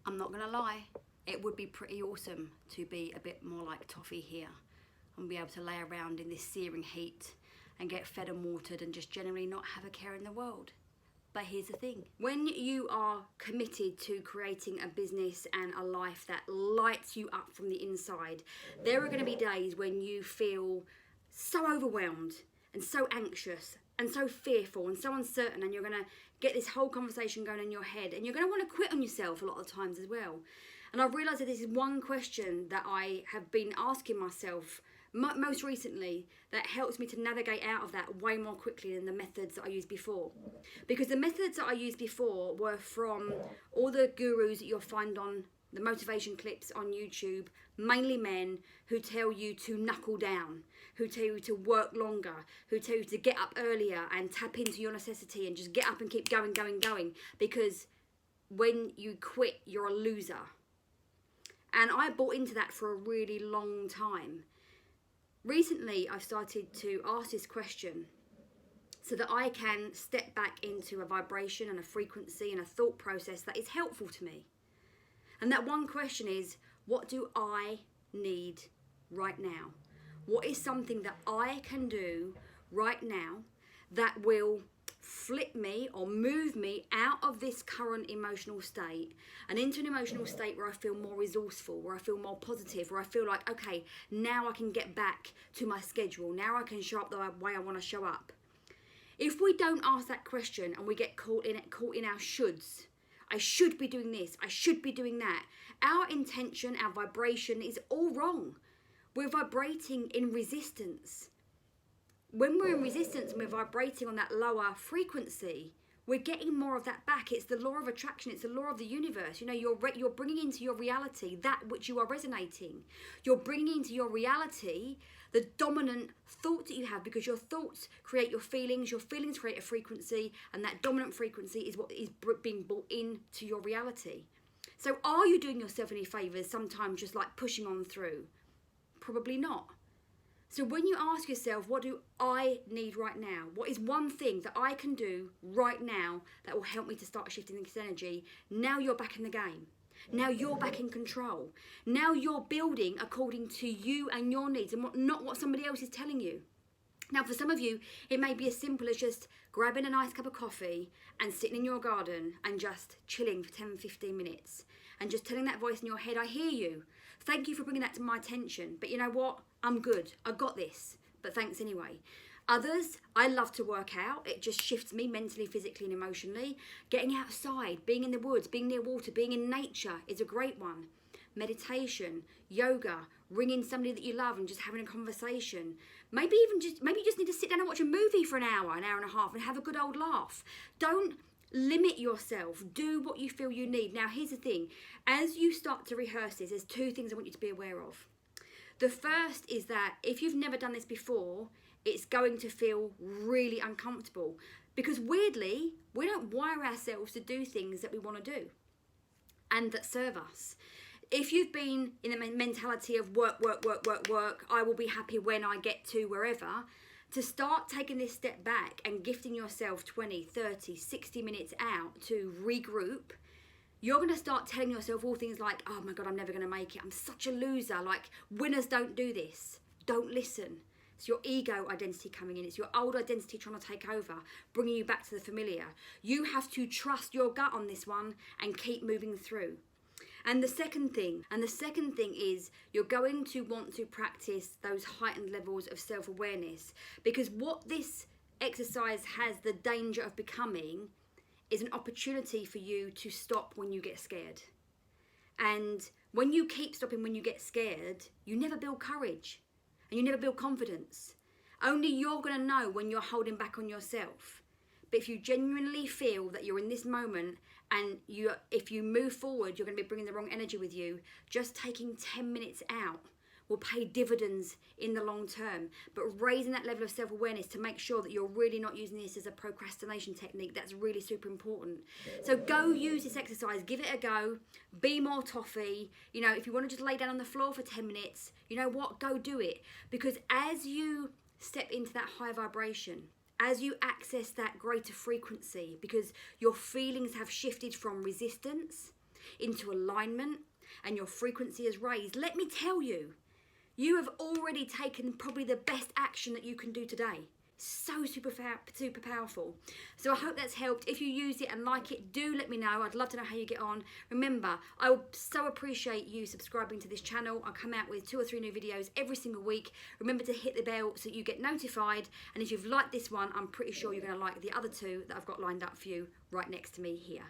I'm not gonna lie, it would be pretty awesome to be a bit more like Toffee here and be able to lay around in this searing heat and get fed and watered and just generally not have a care in the world. But here's the thing, when you are committed to creating a business and a life that lights you up from the inside, there are going to be days when you feel so overwhelmed and so anxious and so fearful and so uncertain, and you're going to get this whole conversation going in your head, and you're going to want to quit on yourself a lot of times as well. And I've realised that this is one question that I have been asking myself most recently that helps me to navigate out of that way more quickly than the methods that I used before. Because the methods that I used before were from all the gurus that you'll find on the motivation clips on YouTube, mainly men who tell you to knuckle down, who tell you to work longer, who tell you to get up earlier and tap into your necessity and just get up and keep going, because when you quit, you're a loser. And I bought into that for a really long time. Recently, I've started to ask this question so that I can step back into a vibration and a frequency and a thought process that is helpful to me. And that one question is, what do I need right now? What is something that I can do right now that will flip me or move me out of this current emotional state and into an emotional state where I feel more resourceful, where I feel more positive, where I feel like, okay, now I can get back to my schedule. Now I can show up the way I want to show up. If we don't ask that question and we get caught in our shoulds, I should be doing this, I should be doing that, our intention, our vibration is all wrong. We're vibrating in resistance. When we're in resistance and we're vibrating on that lower frequency, we're getting more of that back. It's the law of attraction. It's the law of the universe. You know, you're bringing into your reality that which you are resonating. You're bringing into your reality the dominant thought that you have, because your thoughts create your feelings create a frequency, and that dominant frequency is what is being brought into your reality. So are you doing yourself any favours sometimes just like pushing on through? Probably not. So when you ask yourself, what do I need right now? What is one thing that I can do right now that will help me to start shifting this energy? Now you're back in the game. Now you're back in control. Now you're building according to you and your needs and not what somebody else is telling you. Now for some of you, it may be as simple as just grabbing a nice cup of coffee and sitting in your garden and just chilling for 10-15 minutes and just telling that voice in your head, I hear you. Thank you for bringing that to my attention. But you know what? I'm good. I got this. But thanks anyway. Others, I love to work out. It just shifts me mentally, physically and emotionally. Getting outside, being in the woods, being near water, being in nature is a great one. Meditation, yoga, ringing somebody that you love and just having a conversation. Maybe you just need to sit down and watch a movie for an hour and a half and have a good old laugh. Don't limit yourself. Do what you feel you need. Now, here's the thing. As you start to rehearse this, there's two things I want you to be aware of. The first is that if you've never done this before, it's going to feel really uncomfortable, because weirdly, we don't wire ourselves to do things that we want to do and that serve us. If you've been in the mentality of work, I will be happy when I get to wherever, to start taking this step back and gifting yourself 20, 30, 60 minutes out to regroup, you're going to start telling yourself all things like, oh my God, I'm never going to make it. I'm such a loser. Like, winners don't do this. Don't listen. It's your ego identity coming in. It's your old identity trying to take over, bringing you back to the familiar. You have to trust your gut on this one and keep moving through. And the second thing is you're going to want to practice those heightened levels of self-awareness, because what this exercise has the danger of becoming is an opportunity for you to stop when you get scared. And when you keep stopping when you get scared, you never build courage and you never build confidence. Only you're going to know when you're holding back on yourself. But if you genuinely feel that you're in this moment and if you move forward, you're going to be bringing the wrong energy with you, just taking 10 minutes out will pay dividends in the long term. But raising that level of self-awareness to make sure that you're really not using this as a procrastination technique, that's really super important. So go use this exercise, give it a go, be more Toffee. You know, if you want to just lay down on the floor for 10 minutes, you know what, go do it. Because as you step into that high vibration, as you access that greater frequency, because your feelings have shifted from resistance into alignment and your frequency is raised, let me tell you, you have already taken probably the best action that you can do today. So super powerful. So I hope that's helped. If you use it and like it, do let me know. I'd love to know how you get on. Remember, I would so appreciate you subscribing to this channel. I come out with 2 or 3 new videos every single week. Remember to hit the bell so you get notified. And if you've liked this one, I'm pretty sure you're going to like the other 2 that I've got lined up for you right next to me here.